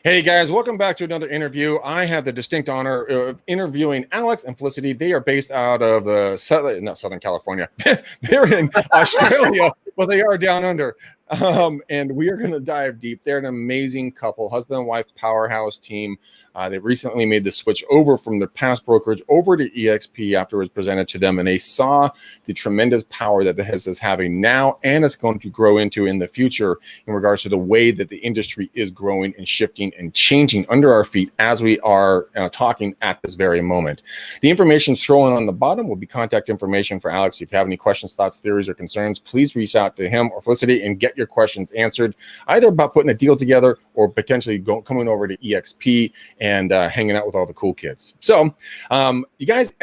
Hey guys, welcome back to another interview. I have the distinct honor of interviewing Alex and Felicity. They are based out of not Southern California. They're in Australia, but they are down under. And we are going to dive deep. They're an amazing couple, husband and wife powerhouse team. They recently made the switch over from their past brokerage over to EXP after it was presented to them, and they saw the tremendous power that this is having now, and it's going to grow into in the future in regards to the way that the industry is growing and shifting and changing under our feet as we are talking at this very moment. The information scrolling on the bottom will be contact information for Alex. If you have any questions, thoughts, theories, or concerns, please reach out to him or Felicity and get your questions answered, either about putting a deal together or potentially coming over to EXP and hanging out with all the cool kids. So you guys,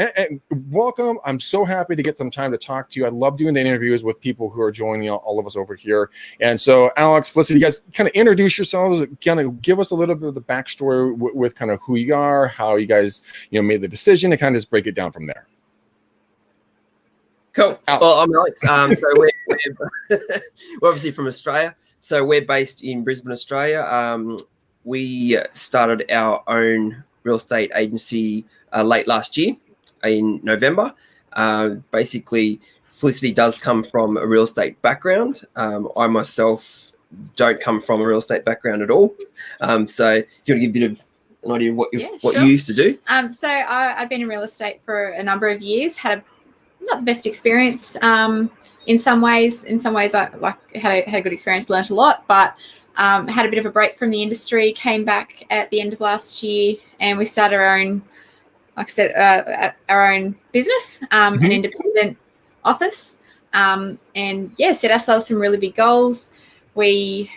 welcome. I'm so happy to get some time to talk to you. I love doing the interviews with people who are joining all of us over here. And so Alex, Felicity, you guys kind of introduce yourselves, kind of give us a little bit of the backstory with kind of who you are, how you guys made the decision, and kind of just break it down from there. Cool. Alex. Well, I'm Alex. So we're obviously from Australia. So we're based in Brisbane, Australia. We started our own real estate agency late last year in November. Basically, Felicity does come from a real estate background. I myself don't come from a real estate background at all. So if you want to give a bit of an idea of what you used to do. So I've been in real estate for a number of years, had not the best experience in some ways. In some ways, I had a good experience, learned a lot, but had a bit of a break from the industry, came back at the end of last year, and we started our own, like I said, our own business, an independent office, and set ourselves some really big goals. We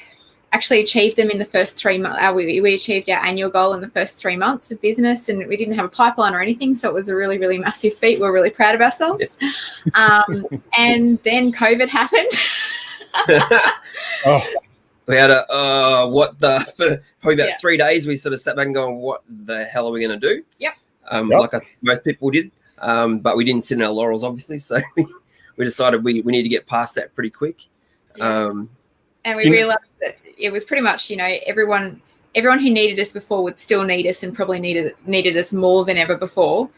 actually achieved them in the first 3 months. We achieved our annual goal in the first 3 months of business, and we didn't have a pipeline or anything, so it was a really, really massive feat. We're really proud of ourselves. And then COVID happened. We had for probably about 3 days, we sort of sat back and going, what the hell are we going to do? Like most people did, but we didn't sit in our laurels, obviously, so we decided we need to get past that pretty quick. And we realized that it was pretty much, everyone who needed us before would still need us, and probably needed us more than ever before.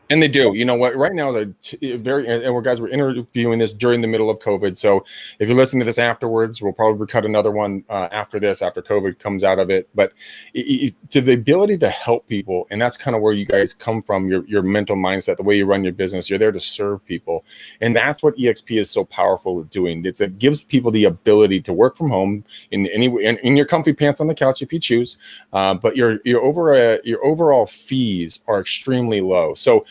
And they do. You know what? Right now, they're we're interviewing this during the middle of COVID. So if you're listening to this afterwards, we'll probably cut another one after COVID comes out of it. But to the ability to help people, and that's kind of where you guys come from, your mental mindset, the way you run your business, you're there to serve people. And that's what EXP is so powerful at doing. It gives people the ability to work from home in your comfy pants on the couch if you choose. But your overall fees are extremely low. So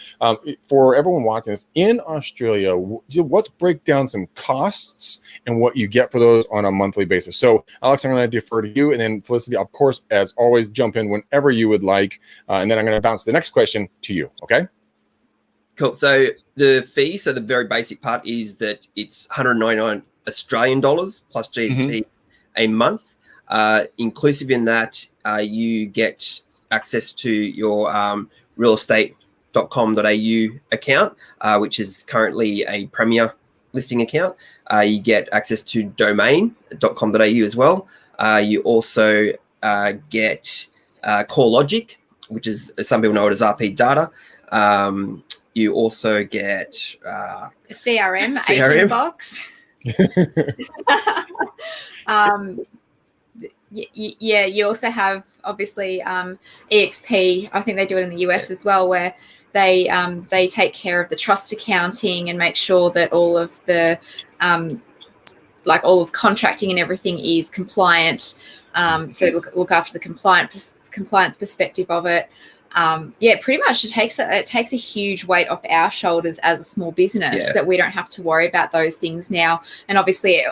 for everyone watching this in Australia, let's break down some costs and what you get for those on a monthly basis. So Alex, I'm going to defer to you, and then Felicity, of course, as always, jump in whenever you would like. And then I'm going to bounce the next question to you. Okay. Cool. So the fee, so the very basic part is that it's 199 Australian dollars plus GST a month. Inclusive in that, you get access to your real estate.com.au account, which is currently a premier listing account. You get access to domain.com.au as well. You also get CoreLogic, which is, some people know it as RP data. You also get a CRM. Agent box. You also have obviously EXP. I think they do it in the US as well, where they take care of the trust accounting and make sure that all of the all of contracting and everything is compliant. So look after the compliance perspective of it. Pretty much it takes a huge weight off our shoulders as a small business that we don't have to worry about those things now. And obviously,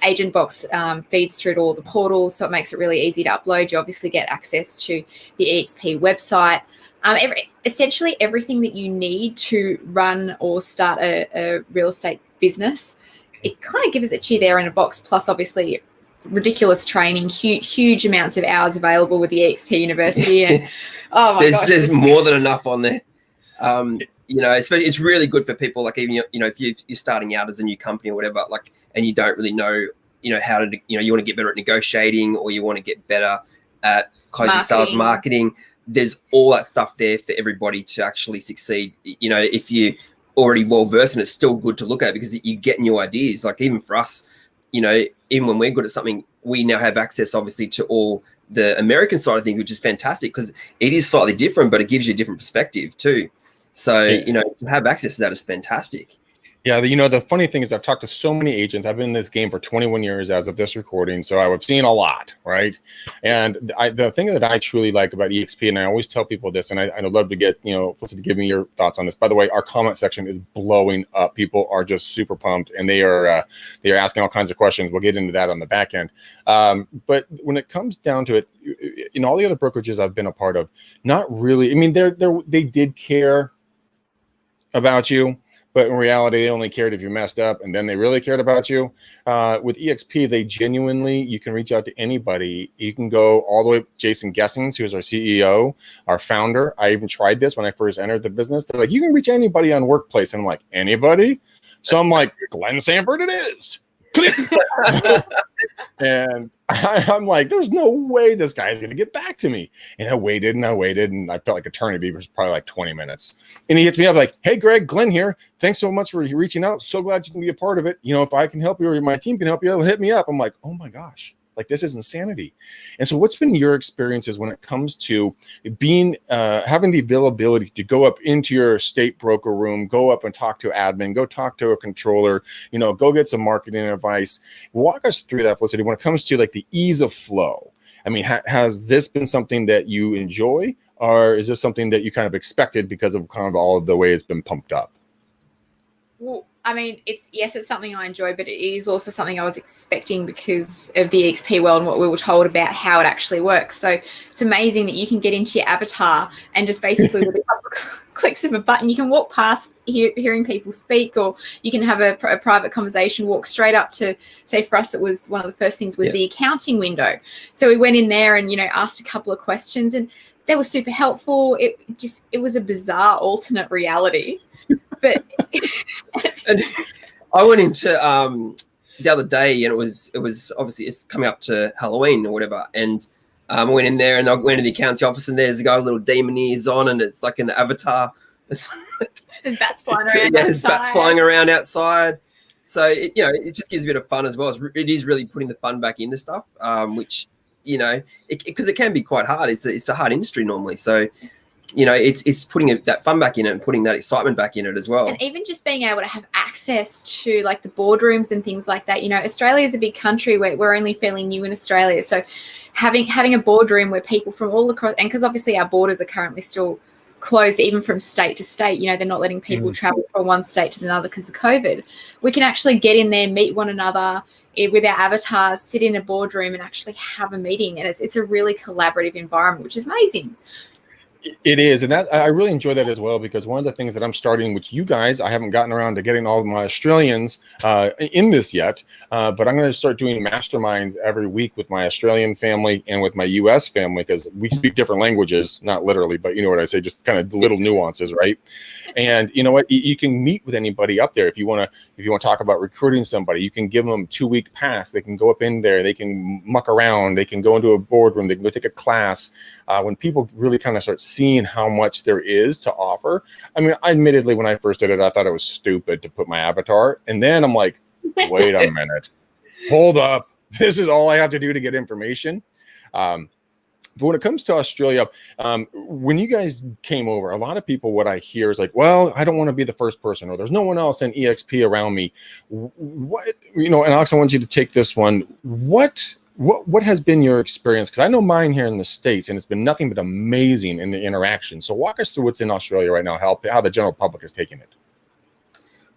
Agent Box feeds through to all the portals, so it makes it really easy to upload. You obviously get access to the EXP website. Essentially everything that you need to run or start a real estate business, it kind of gives it to you there in a box, plus obviously ridiculous training, huge amounts of hours available with the EXP University. And there's more than enough on there. It's really good for people, like even, if you're starting out as a new company or whatever, and you don't really know how to, you want to get better at negotiating, or you want to get better at closing sales, marketing. There's all that stuff there for everybody to actually succeed. If you already well versed, and it's still good to look at, because you get new ideas. Like, even for us, even when we're good at something, we now have access obviously to all the American side of things, which is fantastic, because it is slightly different, but it gives you a different perspective too. So, to have access to that is fantastic. Yeah, the funny thing is I've talked to so many agents. I've been in this game for 21 years as of this recording, so I've seen a lot, right? And the thing that I truly like about EXP, and I always tell people this, and I'd love to get, Felicity, give me your thoughts on this. By the way, our comment section is blowing up. People are just super pumped, and they are asking all kinds of questions. We'll get into that on the back end. But when it comes down to it, in all the other brokerages I've been a part of, not really. I mean, they did care about you, but in reality, they only cared if you messed up, and then they really cared about you. With EXP, they genuinely, you can reach out to anybody. You can go all the way, Jason Gessings, who's our CEO, our founder. I even tried this when I first entered the business. They're like, you can reach anybody on Workplace. And I'm like, anybody? So I'm like, Glenn Sanford it is. Click. And I'm like, there's no way this guy's going to get back to me. And I waited, and I felt like eternity. It was probably like 20 minutes. And he hits me up like, hey, Greg, Glenn here. Thanks so much for reaching out. So glad you can be a part of it. If I can help you, or my team can help you, hit me up. I'm like, oh my gosh. Like, this is insanity. And so what's been your experiences when it comes to being, having the availability to go up into your state broker room, go up and talk to admin, go talk to a controller, go get some marketing advice? Walk us through that, Felicity, when it comes to like the ease of flow. I mean, has this been something that you enjoy, or is this something that you kind of expected because of kind of all of the way it's been pumped up? Well, I mean, it's something I enjoy, but it is also something I was expecting because of the EXP world and what we were told about how it actually works. So it's amazing that you can get into your avatar and just basically with a couple of clicks of a button, you can walk past hearing people speak, or you can have a private conversation, walk straight up to, say for us, it was one of the first things was the accounting window. So we went in there and, asked a couple of questions, and they were super helpful. It was a bizarre alternate reality. But and I went into the other day, and it was obviously it's coming up to Halloween or whatever, and I went in there and I went to the accounting office, and there's a guy with little demon ears on, and it's like in the avatar. There's bats flying around. There's bats flying around outside. So it just gives a bit of fun as well. It is really putting the fun back into stuff, which because it can be quite hard. It's a hard industry normally, so. It's putting that fun back in it and putting that excitement back in it as well. And even just being able to have access to like the boardrooms and things like that. Australia is a big country where we're only fairly new in Australia. So having a boardroom where people from all across, and because obviously our borders are currently still closed even from state to state, they're not letting people travel from one state to another because of COVID. We can actually get in there, meet one another with our avatars, sit in a boardroom and actually have a meeting. And it's a really collaborative environment, which is amazing. It is, and that I really enjoy that as well, because one of the things that I'm starting, which you guys, I haven't gotten around to getting all of my Australians in this yet, but I'm going to start doing masterminds every week with my Australian family and with my U.S. family, because we speak different languages, not literally, but you know what I say, just kind of little nuances, right? And you know what, you can meet with anybody up there if you want to talk about recruiting somebody. You can give them a 2-week pass. They can go up in there. They can muck around. They can go into a boardroom. They can go take a class. When people really kind of start seeing how much there is to offer. I mean, admittedly, when I first did it, I thought it was stupid to put my avatar. And then I'm like, wait a minute, hold up. This is all I have to do to get information. But when it comes to Australia, when you guys came over, a lot of people, what I hear is like, well, I don't want to be the first person, or there's no one else in EXP around me. What, and Alex, I want you to take this one. What has been your experience? Because I know mine here in the States, and it's been nothing but amazing in the interaction. So walk us through what's in Australia right now, how the general public is taking it.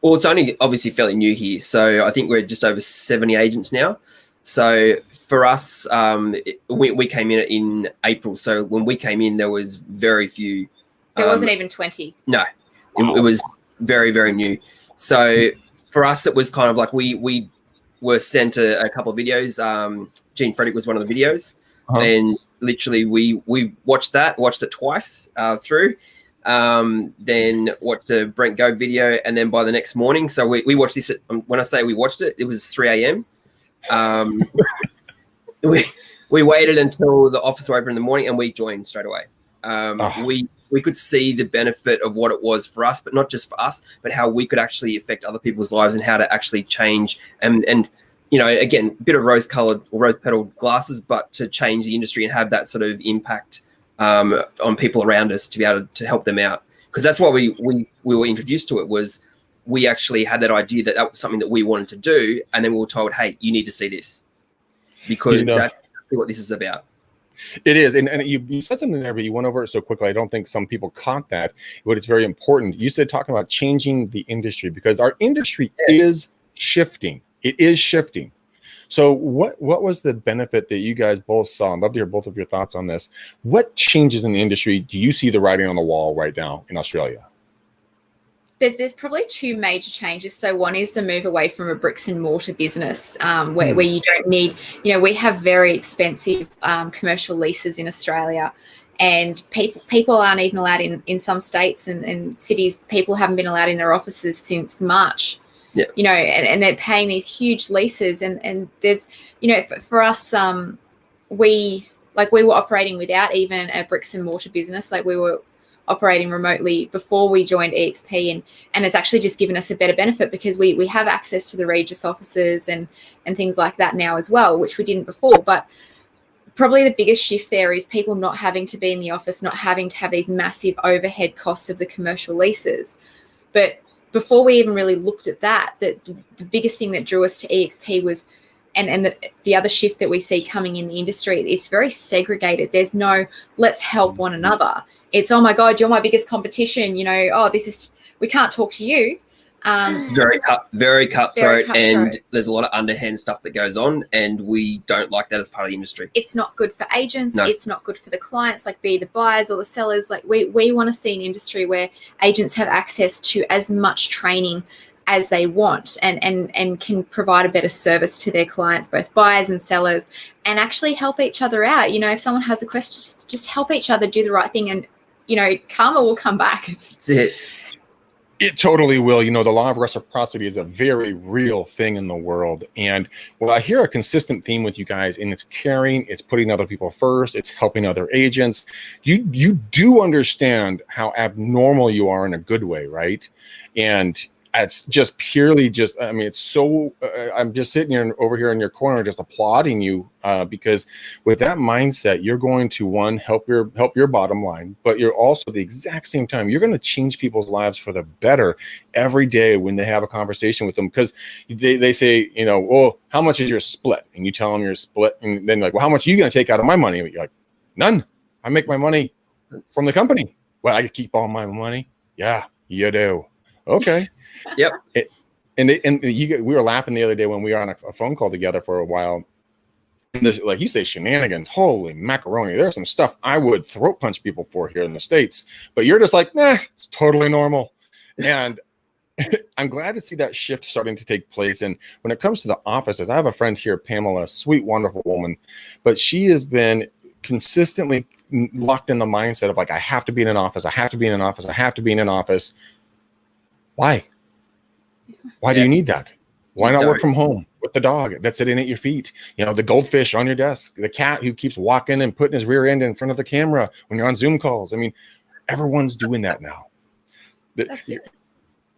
Well, it's only obviously fairly new here. So I think we're just over 70 agents now. So for us, we came in April. So when we came in, there was very few. There wasn't even 20. No, it was very, very new. So for us, it was kind of like we were sent a couple of videos. Gene Frederick was one of the videos, and literally we watched it twice through. Then watched the Brent Go video, and then by the next morning, so we watched this. When I say we watched it, it was 3 a.m. We waited until the office were open in the morning, and we joined straight away. We could see the benefit of what it was for us, but not just for us, but how we could actually affect other people's lives and how to actually change and again, a bit of rose-colored or rose-petaled glasses, but to change the industry and have that sort of impact on people around us to be able to help them out. Because that's why we were introduced to it, was we actually had that idea that was something that we wanted to do, and then we were told, hey, you need to see this, because that's exactly what this is about. It is, and you said something there, but you went over it so quickly. I don't think some people caught that, but it's very important. You said talking about changing the industry, because our industry is shifting. It is shifting. So what was the benefit that you guys both saw? I'd love to hear both of your thoughts on this. What changes in the industry do you see the writing on the wall right now in Australia? There's probably two major changes. So one is the move away from a bricks and mortar business, where you don't need, we have very expensive commercial leases in Australia, and people aren't even allowed in some states and cities. People haven't been allowed in their offices since March. Yeah. And they're paying these huge leases, and there's, for us, we were operating without even a bricks and mortar business. Like, we were operating remotely before we joined EXP, and it's actually just given us a better benefit, because we have access to the Regis offices and things like that now as well, which we didn't before. But probably the biggest shift there is people not having to be in the office, not having to have these massive overhead costs of the commercial leases. But before we even really looked at that, the biggest thing that drew us to EXP was, and the other shift that we see coming in the industry, it's very segregated. There's no let's help one another. It's, oh my God, you're my biggest competition. We can't talk to you. It's very cutthroat, and there's a lot of underhand stuff that goes on, and we don't like that as part of the industry. It's not good for agents. No. It's not good for the clients, like be the buyers or the sellers. Like, we want to see an industry where agents have access to as much training as they want, and can provide a better service to their clients, both buyers and sellers, and actually help each other out. If someone has a question, just help each other do the right thing, and karma will come back. That's it. It totally will. The law of reciprocity is a very real thing in the world. And I hear a consistent theme with you guys, and it's caring, it's putting other people first, it's helping other agents. You do understand how abnormal you are in a good way, right? And it's just purely it's so, I'm just sitting over here in your corner, just applauding you, because with that mindset, you're going to, one, help your bottom line, but you're also at the exact same time, you're going to change people's lives for the better every day when they have a conversation with them. Because they say, well, how much is your split? And you tell them your split, and then like, well, how much are you going to take out of my money? And you're like, none. I make my money from the company. Well, I keep all my money. Yeah, you do. Okay. Yep. We were laughing the other day when we were on a phone call together for a while. And like you say, shenanigans. Holy macaroni! There's some stuff I would throat punch people for here in the States, but you're just like, nah, it's totally normal. And I'm glad to see that shift starting to take place. And when it comes to the offices, I have a friend here, Pamela, sweet, wonderful woman, but she has been consistently locked in the mindset of like, I have to be in an office. I have to be in an office. I have to be in an office. Why? Why do you need that? Why not work from home with the dog that's sitting at your feet? The goldfish on your desk, the cat who keeps walking and putting his rear end in front of the camera when you're on Zoom calls. I mean, everyone's doing that now.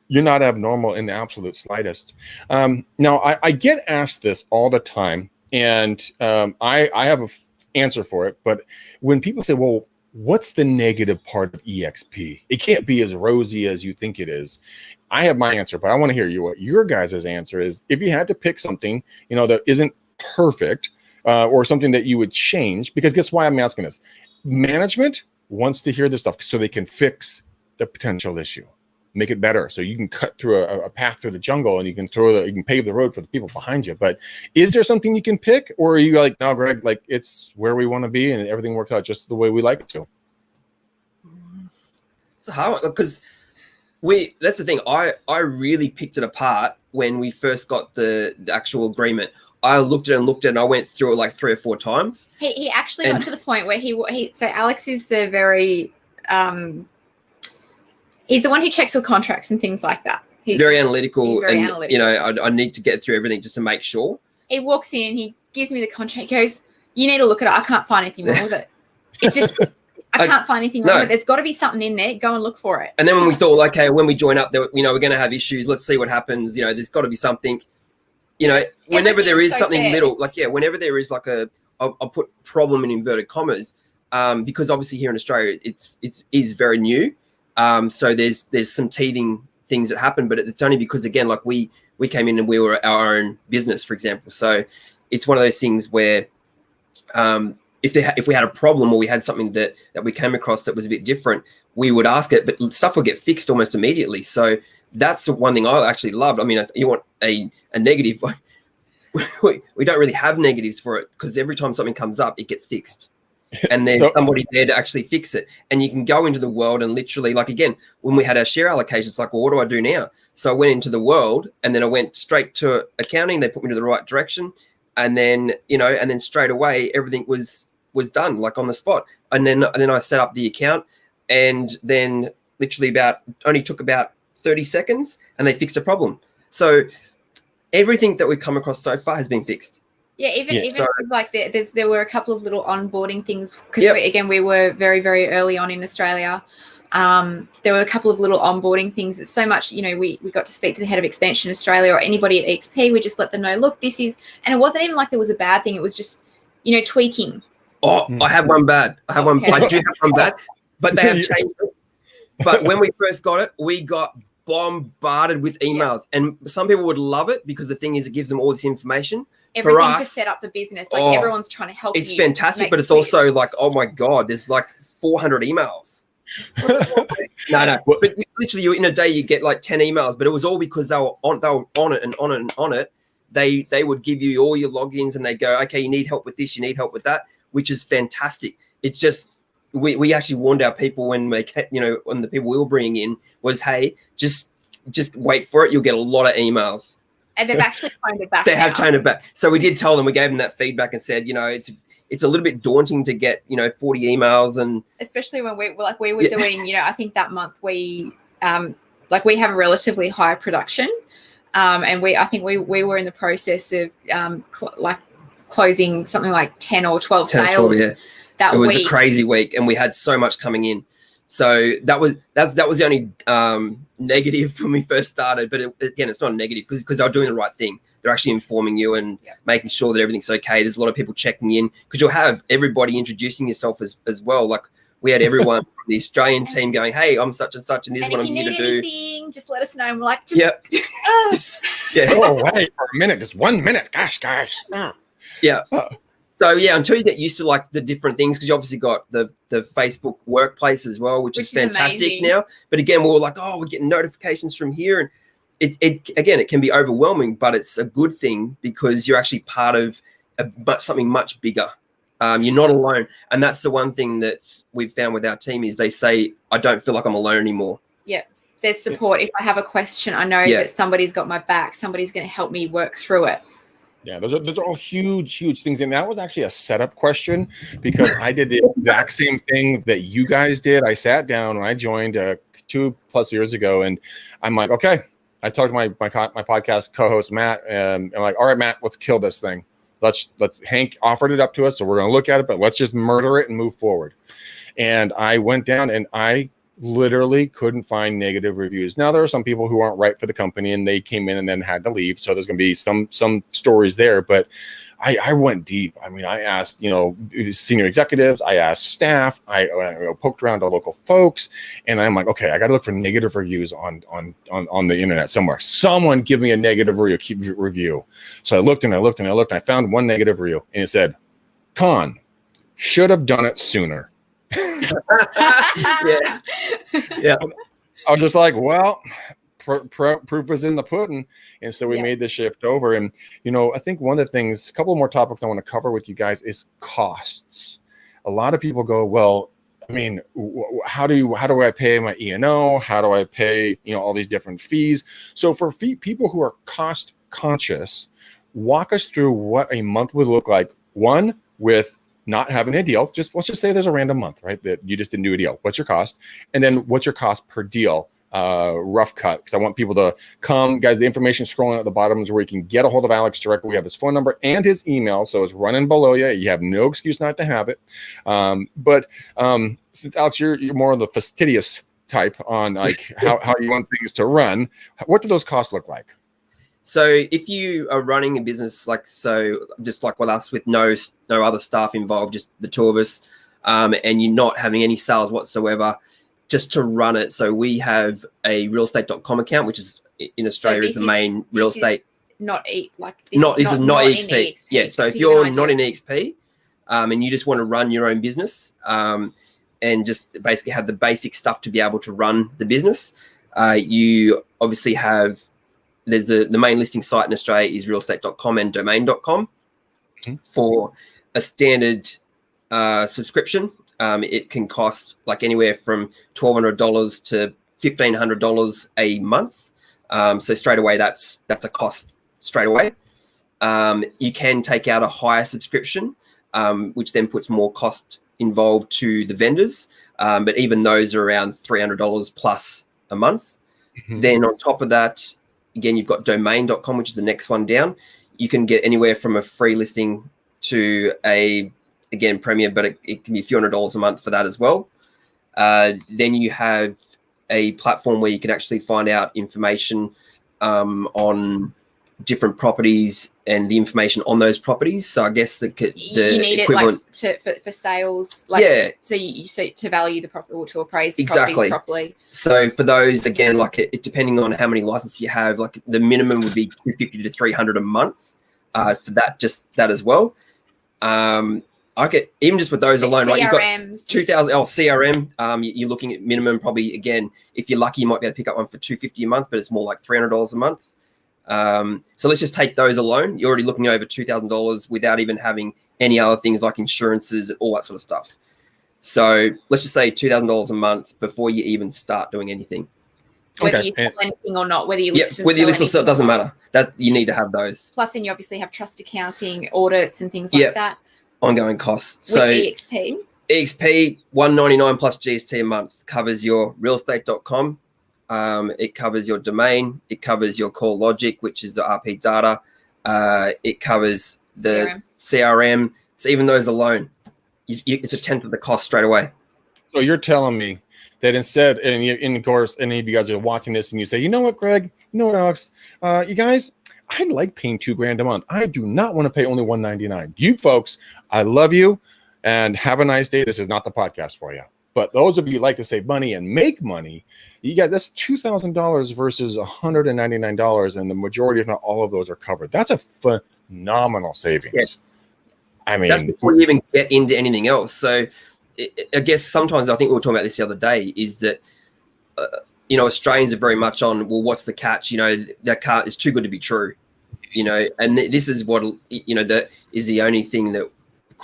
You're not abnormal in the absolute slightest. Now, I get asked this all the time, and I have an answer for it. But when people say, well, what's the negative part of EXP? It can't be as rosy as you think it is. I have my answer, but I want to hear what your guys' answer is. If you had to pick something, that isn't perfect, or something that you would change, because guess why I'm asking this? Management wants to hear this stuff so they can fix the potential issue, make it better, so you can cut through a path through the jungle, and you can pave the road for the people behind you. But is there something you can pick, or are you like, no, Greg, like it's where we want to be and everything works out just the way we like it to? It's a hard one, because that's the thing. I really picked it apart when we first got the actual agreement. I looked at it and I went through it like 3 or 4 times. He actually got to the point where so Alex is the very he's the one who checks all contracts and things like that. He's very analytical. He's very analytical. I need to get through everything just to make sure. He walks in, he gives me the contract, he goes, you need to look at it. I can't find anything wrong with it. It's just, I can't find anything wrong with it. There's got to be something in there. Go and look for it. And then when we thought, like, okay, when we join up, we're going to have issues. Let's see what happens. There's got to be something, whenever there is something fair. Little, like, whenever there is like I'll put problem in inverted commas, because obviously here in Australia, it is very new. So there's some teething things that happen, but it's only because, again, like we came in and we were our own business, for example. So it's one of those things where, if we had a problem or we had something that we came across that was a bit different, we would ask it, but stuff would get fixed almost immediately. So that's the one thing I actually loved. I mean, you want a negative, we don't really have negatives for it, because every time something comes up, it gets fixed. And there's somebody there to actually fix it. And you can go into the world and literally, like, again, when we had our share allocations, like, well, what do I do now? So I went into the world, and then I went straight to accounting. They put me to the right direction. And then, and then straight away, everything was done, like, on the spot. And then I set up the account, and then literally only took about 30 seconds, and they fixed a problem. So everything that we've come across so far has been fixed. Yeah, even like there were a couple of little onboarding things, because we were very, very early on in Australia. There were a couple of little onboarding things. It's so much, we got to speak to the head of expansion Australia or anybody at EXP. We just let them know, look, this is, and it wasn't even like there was a bad thing. It was just, tweaking. Oh, I have one bad. I do have one bad, but they have changed it. But when we first got it, we got bombarded with emails, and some people would love it because the thing is, it gives them all this information. Everything for us, to set up the business, like everyone's trying to help. It's fantastic, but it's also like, oh my god, there's like 400 emails. No, but literally, in a day you get like 10 emails, but it was all because they were on it and on it and on it. They would give you all your logins, and they go, okay, you need help with this, you need help with that, which is fantastic. It's just we actually warned our people when when the people we were bringing in was, hey, just wait for it, you'll get a lot of emails. And they've actually toned it back. They have toned it back. So we did tell them, we gave them that feedback and said, it's a little bit daunting to get 40 emails, and especially when we were doing, I think that month we have a relatively high production, and I think we were in the process of closing something like 10 or 12 sales. That it was week. A crazy week, and we had so much coming in. So that was the only negative when we first started. But again, it's not a negative because they're doing the right thing. They're actually informing you and making sure that everything's okay. There's a lot of people checking in, because you'll have everybody introducing yourself as well. Like, we had everyone from the Australian team going, hey, I'm such and such, and this is what I'm here to do. Anything, just let us know. And we're like, Oh, wait for a minute, just 1 minute. Gosh. Yeah. So until you get used to like the different things, because you obviously got the Facebook Workplace as well, which is fantastic amazing now. But again, we're like, oh, we're getting notifications from here, and it can be overwhelming, but it's a good thing because you're actually part of something much bigger. You're not alone, and that's the one thing that we've found with our team is they say, I don't feel like I'm alone anymore. Yeah, there's support. If I have a question, I know that somebody's got my back. Somebody's going to help me work through it. Yeah, those are all huge things. And that was actually a setup question, because I did the exact same thing that you guys did. I sat down when I joined 2+ years ago, and I'm like, okay. I talked to my podcast co-host, Matt, and I'm like, all right, Matt, let's kill this thing. Hank offered it up to us, so we're going to look at it, but let's just murder it and move forward. And I went down, and I literally couldn't find negative reviews. Now, there are some people who aren't right for the company, and they came in and then had to leave. So there's going to be some stories there, but I went deep. I mean, I asked, senior executives, I asked staff, I poked around to local folks, and I'm like, okay, I got to look for negative reviews on the internet somewhere. Someone give me a negative review. So I looked and I looked and I looked, and I found one negative review, and it said, "Con, should have done it sooner." Yeah. I was just like, well, proof was in the pudding. And so we made the shift over. And, I think one of the things, a couple more topics I want to cover with you guys is costs. A lot of people go, well, I mean, how do I pay my E&O? How do I pay, all these different fees? So for people who are cost conscious, walk us through what a month would look like. One, with not having a deal. Let's just say there's a random month, right? That you just didn't do a deal. What's your cost? And then what's your cost per deal? rough cut because I want people to come. Guys, the information scrolling at the bottom is where you can get a hold of Alex directly. We have his phone number and his email, so it's running below you. You have no excuse not to have it. But since Alex, you're more of the fastidious type on like how you want things to run, what do those costs look like? So if you are running a business just like with us, with no other staff involved, just the two of us, and you're not having any sales whatsoever, just to run it. So we have a realestate.com account, which is in Australia is the main real estate. This is not EXP. Yeah. So if you're not in EXP, and you just want to run your own business, and just basically have the basic stuff to be able to run the business, you obviously have. There's the main listing site in Australia is realestate.com and domain.com. For a standard subscription. It can cost like anywhere from $1,200 to $1,500 a month. So straight away, that's a cost straight away. You can take out a higher subscription, which then puts more cost involved to the vendors. But even those are around $300 plus a month. Then on top of that, again, you've got domain.com, which is the next one down. You can get anywhere from a free listing to again, premium, but it can be a few $100s a month for that as well. Then you have a platform where you can actually find out information on different properties and the information on those properties. So I guess the you need equivalent it like for sales, so to value the property or to appraise the properties properly. So for those, again, like it depending on how many licenses you have, like the minimum would be $250 to $300 a month for that as well. I get even just with those alone, right? You've got 2,000. CRM. You're looking at minimum probably, again, if you're lucky, you might be able to pick up one for $250 a month, but it's more like $300 a month. So let's just take those alone. You're already looking over $2,000 without even having any other things like insurances and all that sort of stuff. So let's just say $2,000 a month before you even start doing anything. Whether you sell anything or not, whether you list or sell, it doesn't matter. That you need to have those. Plus, then you obviously have trust accounting, audits, and things like that. Ongoing costs. With so EXP $199 plus GST a month covers your realestate.com. It covers your domain. It covers your core logic, which is the RP data. It covers the CRM. So even those alone, it's a tenth of the cost straight away. So you're telling me that instead, and of course, any of you guys are watching this and you say, you know what, Greg, you know what, Alex, you guys, I like paying $2,000 a month. I do not want to pay only $199. You folks, I love you and have a nice day. This is not the podcast for you. But those of you who like to save money and make money, you guys, that's $2,000 versus $199, and the majority, if not all of those, are covered. That's a phenomenal savings. Yeah. I mean, that's before you even get into anything else. So I guess sometimes, I think we were talking about this the other day, is that Australians are very much on, well, what's the catch? That car is too good to be true. And this is what that is the only thing that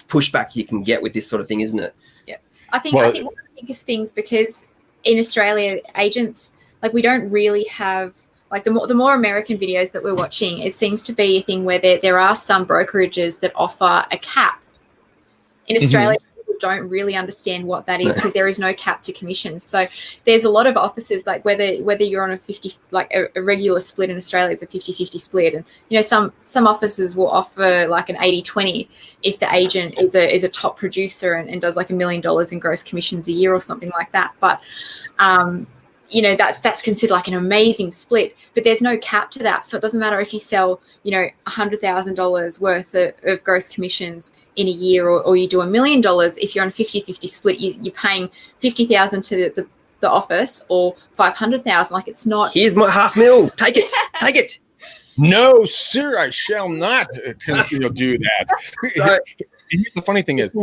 pushback you can get with this sort of thing, isn't it? Yeah, I think one of the biggest things, because in Australia, agents, like, we don't really have, like, the more American videos that we're watching, it seems to be a thing where there are some brokerages that offer a cap. In Australia, people don't really understand what that is, because there is no cap to commissions. So there's a lot of offices, like whether you're on a 50, like a regular split in Australia is a 50-50 split, and some offices will offer like an 80-20 if the agent is a top producer and does like $1 million in gross commissions a year or something like that. But that's considered like an amazing split, but there's no cap to that. So it doesn't matter if you sell, $100,000 worth of gross commissions in a year, or you do $1 million. If you're on a 50-50 split, you're paying $50,000 to the office, or $500,000. Like, it's not. Here's my $500,000. Take it. Take it. No, sir, I shall not do that. So, the funny thing is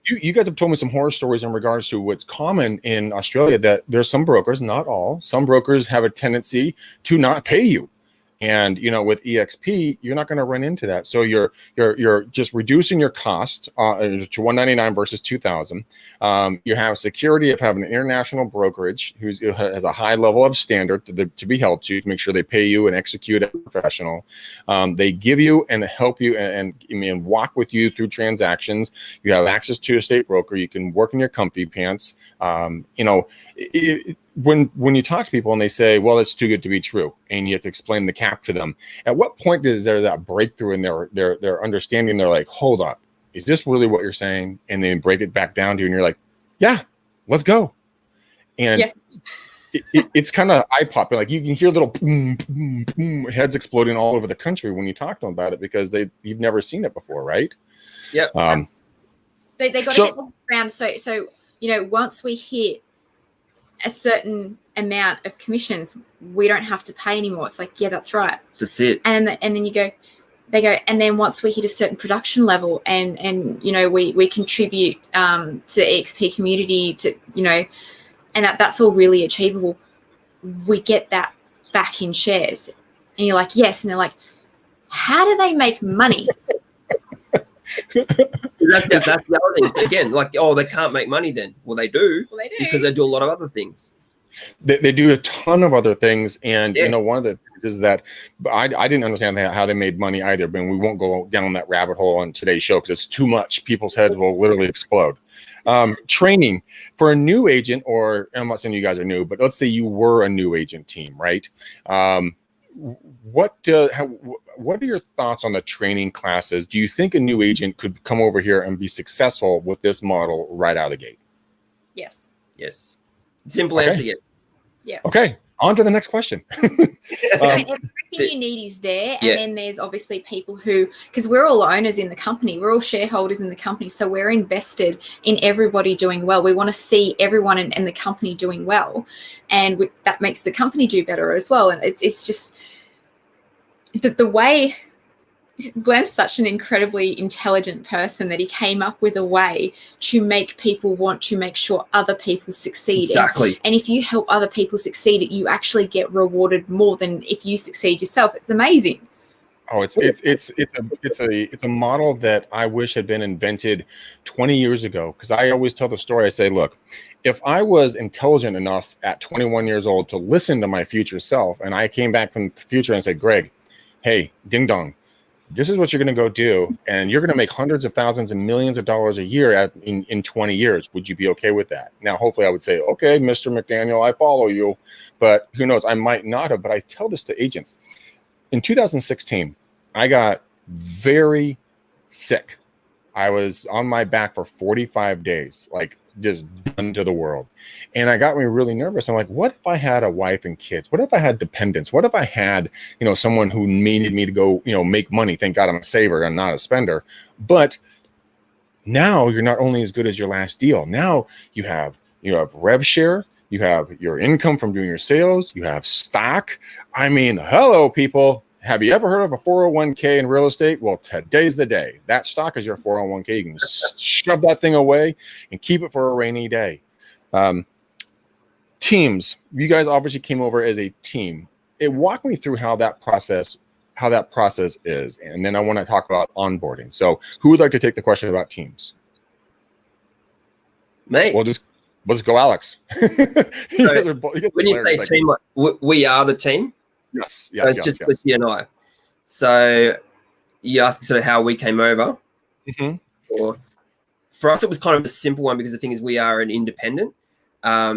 you guys have told me some horror stories in regards to what's common in Australia, that there's some brokers, not all, some brokers have a tendency to not pay you. And, with EXP, you're not going to run into that. So you're just reducing your cost to $199 versus $2,000. You have security of having an international brokerage who has a high level of standard to be held to make sure they pay you and execute as a professional. They give you and help you and walk with you through transactions. You have access to a state broker. You can work in your comfy pants. when you talk to people and they say, well, it's too good to be true, and you have to explain the cap to them, at what point is there that breakthrough in their understanding? They're like, hold up, is this really what you're saying? And then break it back down to you, and you're like, yeah, let's go. And it's kind of eye-popping. Like, you can hear little boom, boom, boom, heads exploding all over the country when you talk to them about it, because you've never seen it before, right? Yeah. They got to get around. So once we hit a certain amount of commissions, we don't have to pay anymore. It's like, yeah, that's right. That's it. And then they go, and then once we hit a certain production level, and we contribute to the EXP community, to and that's all really achievable, we get that back in shares. And you're like, yes. And they're like, how do they make money? That's the other thing. Again, like, oh, they can't make money then. Well, they do. Well, they do. Because they do a lot of other things. They do a ton of other things. And, one of the things is that I didn't understand how they made money either. But we won't go down that rabbit hole on today's show because it's too much. People's heads will literally explode. Training for a new agent, or I'm not saying you guys are new, but let's say you were a new agent team, right? What are your thoughts on the training classes? Do you think a new agent could come over here and be successful with this model right out of the gate? Yes. Simple answer, yes. Yeah. Okay, on to the next question. Everything you need is there. And then there's obviously people who, because we're all owners in the company, we're all shareholders in the company, so we're invested in everybody doing well. We want to see everyone in the company doing well, and that makes the company do better as well. And it's just the way Glenn's such an incredibly intelligent person that he came up with a way to make people want to make sure other people succeed. Exactly. And if you help other people succeed, you actually get rewarded more than if you succeed yourself. It's amazing. Oh, it's a model that I wish had been invented 20 years ago. Because I always tell the story. I say, look, if I was intelligent enough at 21 years old to listen to my future self, and I came back from the future and said, Greg, hey, ding dong, this is what you're going to go do, and you're going to make hundreds of thousands and millions of dollars a year in 20 years. Would you be okay with that? Now, hopefully I would say, okay, Mr. McDaniel, I follow you, but who knows? I might not have, but I tell this to agents. In 2016, I got very sick. I was on my back for 45 days, like just done to the world. And I got me really nervous. I'm like, what if I had a wife and kids? What if I had dependents? What if I had, someone who needed me to go, make money? Thank God I'm a saver and not a spender. But now you're not only as good as your last deal. Now you have rev share. You have your income from doing your sales. You have stock. I mean, hello, people. Have you ever heard of a 401k in real estate? Well, today's the day. That stock is your 401k. You can shove that thing away and keep it for a rainy day. Teams. You guys obviously came over as a team. Walk me through how that process is, and then I want to talk about onboarding. So, who would like to take the question about teams? Me. We'll just go, Alex. When you say team, we are the team. Yes. Just with you and I. So you asked sort of how we came over. Mm-hmm. Or for us, it was kind of a simple one because the thing is we are an independent.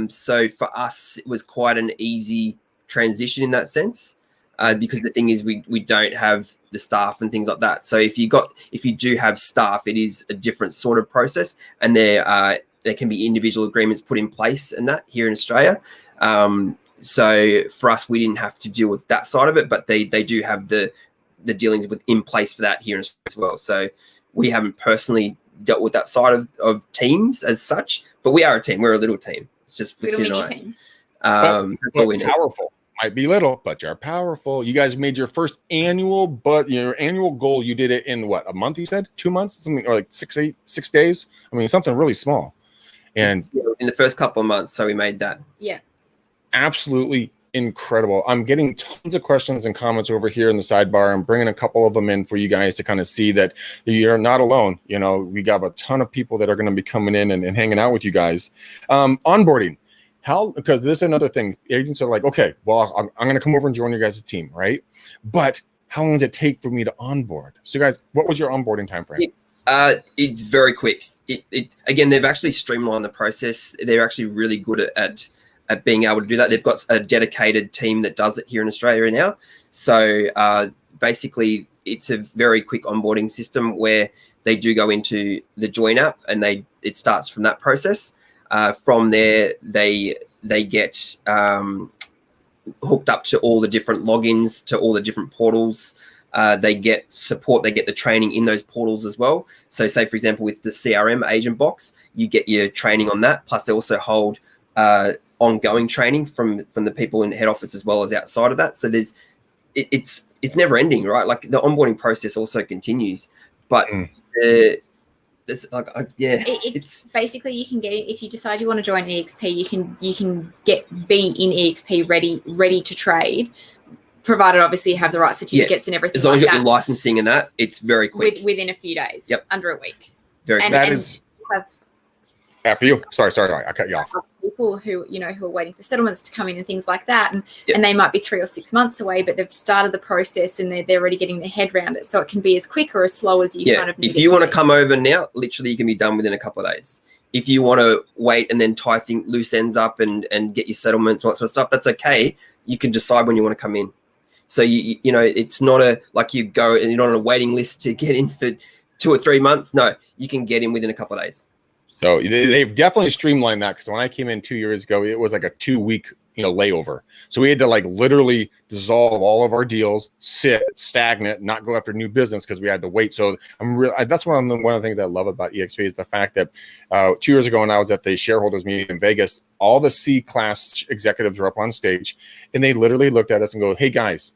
So for us, it was quite an easy transition in that sense because the thing is we don't have the staff and things like that. So if you do have staff, it is a different sort of process, and there can be individual agreements put in place and that here in Australia. So for us, we didn't have to deal with that side of it, but they do have the dealings in place for that here in Australia as well. So we haven't personally dealt with that side of teams as such, but we are a team. We're a little team. It's just little mini team. That's all we know. Powerful. Might be little, but you're powerful. You guys made your first annual, but your annual goal, you did it in what, a month? You said 2 months, something, or like 6 days. I mean, something really small. And in the first couple of months, so we made that. Yeah. Absolutely incredible. I'm getting tons of questions and comments over here in the sidebar. I'm bringing a couple of them in for you guys to kind of see that you're not alone. We got a ton of people that are going to be coming in and hanging out with you guys. Onboarding. Because this is another thing. Agents are like, okay, well, I'm going to come over and join your guys' team, right? But how long does it take for me to onboard? So guys, what was your onboarding time frame? It's very quick. Again, they've actually streamlined the process. They're actually really good at at being able to do that. They've got a dedicated team that does it here in Australia now. So basically, it's a very quick onboarding system where they do go into the Join app, and it starts from that process. From there, they get hooked up to all the different logins, to all the different portals. They get support, they get the training in those portals as well. So say, for example, with the CRM agent box, you get your training on that. Plus, they also hold ongoing training from the people in head office as well as outside of that. So it's never ending, right? Like the onboarding process also continues, but it's like it's basically, you can get it if you decide you want to join EXP. You can be in EXP ready to trade, provided obviously you have the right certificates and everything. As long as like you got that, your licensing and that, it's very quick. Within a few days. Yep. Under a week. Very and, quick. That and is have after you. Sorry, I cut you off. people who are waiting for settlements to come in and things like that, and they might be 3 or 6 months away, but they've started the process and they're already getting their head around it. So it can be as quick or as slow as you kind of need. If you want to come over now, literally you can be done within a couple of days. If you want to wait and then tie loose ends up and get your settlements and all that sort of stuff, that's okay. You can decide when you want to come in. So you it's not like you go and you're not on a waiting list to get in for 2 or 3 months. No, you can get in within a couple of days. So they've definitely streamlined that, because when I came in 2 years ago, it was like a 2-week layover. So we had to like literally dissolve all of our deals, sit stagnant, not go after new business because we had to wait. So that's one of the things I love about EXP is the fact that 2 years ago when I was at the shareholders meeting in Vegas, all the C-class executives were up on stage, and they literally looked at us and go, "Hey guys,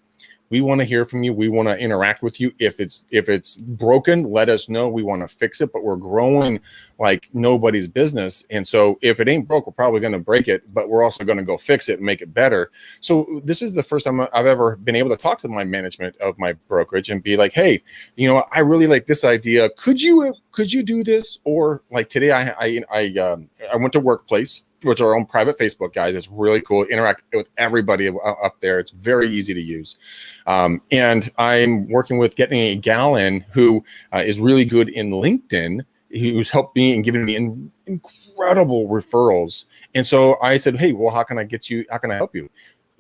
we want to hear from you. We want to interact with you. If it's broken, let us know. We want to fix it, but we're growing like nobody's business. And so if it ain't broke, we're probably going to break it, but we're also going to go fix it and make it better." So this is the first time I've ever been able to talk to my management of my brokerage and be like, "Hey, I really like this idea. Could you do this?" Or like today, I went to Workplace, which are our own private Facebook, guys. It's really cool. Interact with everybody up there. It's very easy to use. And I'm working with getting a gal in who is really good in LinkedIn, who's helped me and given me incredible referrals. And so I said, "Hey, well, how can I help you?"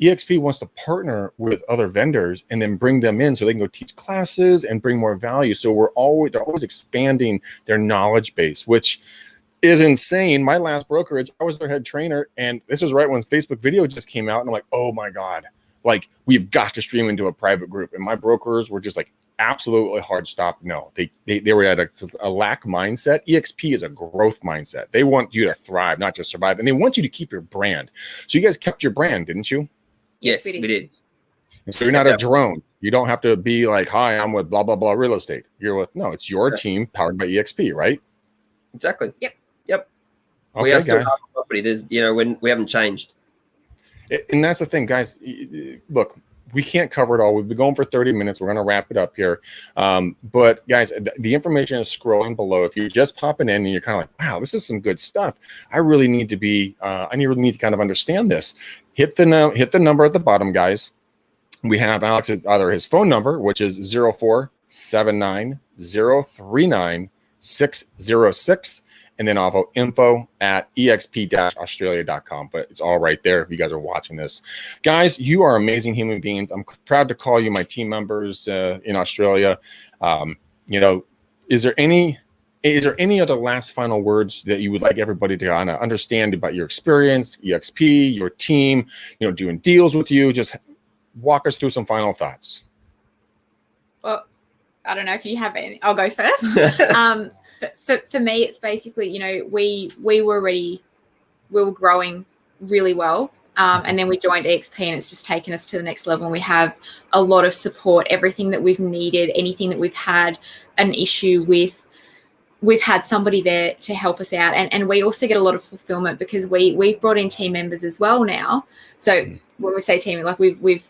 EXP wants to partner with other vendors and then bring them in so they can go teach classes and bring more value. So they're always expanding their knowledge base, which is insane. My last brokerage, I was their head trainer, and this is right when Facebook video just came out, and I'm like, "Oh my God, like we've got to stream into a private group." And my brokers were just like, absolutely hard stop. No, they were at a lack mindset. EXP is a growth mindset. They want you to thrive, not just survive, and they want you to keep your brand. So you guys kept your brand, didn't you? Yes, we did. And so you're not a drone. You don't have to be like, "Hi, I'm with blah blah blah real estate." It's your team powered by EXP, right? Exactly. Yep. Okay, we are still our property. There's, when we haven't changed. And that's the thing, guys. Look, we can't cover it all. We've been going for 30 minutes. We're going to wrap it up here. But guys, the information is scrolling below. If you're just popping in and you're kind of like, "Wow, this is some good stuff. I really need to kind of understand this." Hit the number at the bottom, guys. We have Alex's either his phone number, which is 0479039606. And then also info@exp-australia.com. But it's all right there if you guys are watching this. Guys, you are amazing human beings. I'm proud to call you my team members in Australia. Is there any other last final words that you would like everybody to kind of understand about your experience, EXP, your team, doing deals with you? Just walk us through some final thoughts. Well, I don't know if you have any. I'll go first. For me, it's basically, we were growing really well. And then we joined EXP, and it's just taken us to the next level. And we have a lot of support, everything that we've needed, anything that we've had an issue with, we've had somebody there to help us out. And we also get a lot of fulfillment because we've brought in team members as well now. So when we say team, like we've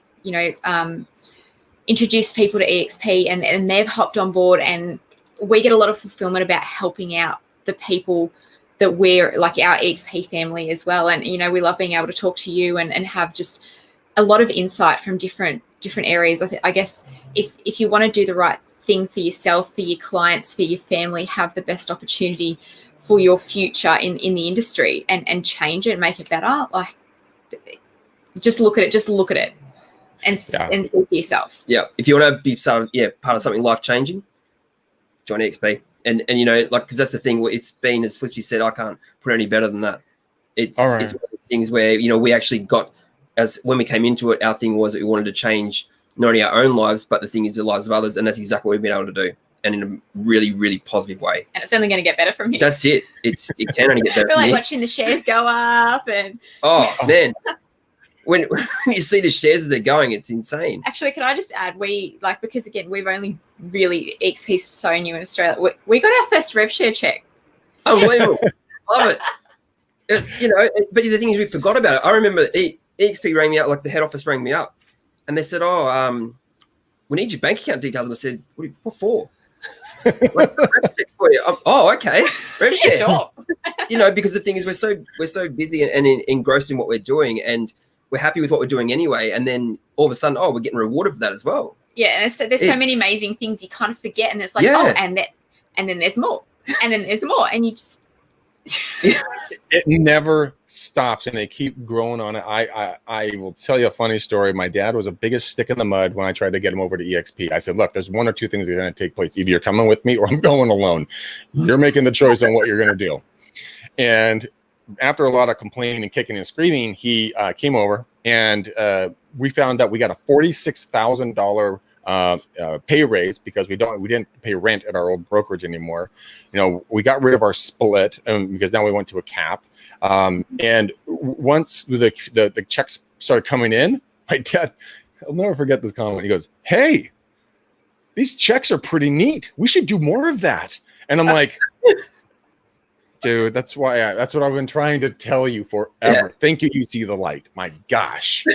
introduced people to EXP and they've hopped on board, and we get a lot of fulfillment about helping out the people that we're like our EXP family as well. And, we love being able to talk to you and have just a lot of insight from different areas. I guess if you want to do the right thing for yourself, for your clients, for your family, have the best opportunity for your future in the industry and change it and make it better, like just look at it and see for yourself. Yeah. If you want to be part of something life-changing, join EXP. And you know, like, because that's the thing, it's been, as Felicity said, I can't put it any better than that. It's one of those things where, you know, we actually got, as when we came into it, our thing was that we wanted to change not only our own lives, but the thing is the lives of others. And that's exactly what we've been able to do. And in a really, really positive way. And it's only going to get better from here. That's it. It can only get better We're from like here. watching the shares go up and... Oh, man. When you see the shares as they're going, it's insane. Actually, can I just add, because again, we've only really, EXP is so new in Australia. We got our first rev share check. Unbelievable. Love it. You know, but the thing is, we forgot about it. I remember EXP rang me up, like the head office rang me up, and they said, we need your bank account details. And I said, what for? Like, for you. Oh, okay. Rev share. Sure. You know, because the thing is, we're so busy and engrossed in what we're doing, and we're happy with what we're doing anyway. And then all of a sudden, we're getting rewarded for that as well. Yeah, there's so many amazing things you kind of forget, and it's like, and then there's more, and then there's more, and you just... It never stops, and they keep growing on it. I will tell you a funny story. My dad was the biggest stick in the mud when I tried to get him over to EXP. I said, look, there's one or two things that are going to take place. Either you're coming with me or I'm going alone. You're making the choice on what you're going to do. And after a lot of complaining and kicking and screaming, he came over, and we found out we got a $46,000 pay raise because we didn't pay rent at our old brokerage anymore. You know, we got rid of our split because now we went to a cap. And once the checks started coming in, my dad, I'll never forget this comment. He goes, "Hey, these checks are pretty neat. We should do more of that." And I'm like, dude, that's what I've been trying to tell you forever. Yeah. Thank you. You see the light. My gosh.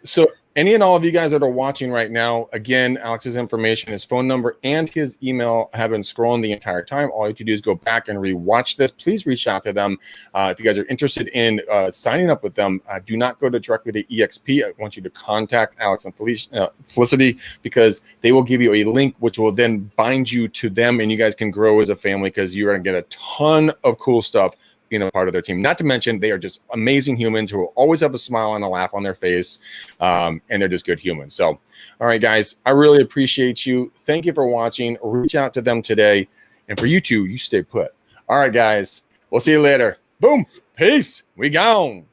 So any and all of you guys that are watching right now, again, Alex's information, his phone number, and his email have been scrolling the entire time. All you have to do is go back and rewatch this. Please reach out to them. If you guys are interested in signing up with them, do not go directly to EXP. I want you to contact Alex and Felicity, because they will give you a link which will then bind you to them, and you guys can grow as a family, because you're going to get a ton of cool stuff being a part of their team. Not to mention, they are just amazing humans who will always have a smile and a laugh on their face, and they're just good humans. So, all right, guys, I really appreciate you. Thank you for watching. Reach out to them today. And for you two, you stay put. All right, guys, we'll see you later. Boom. Peace. We gone.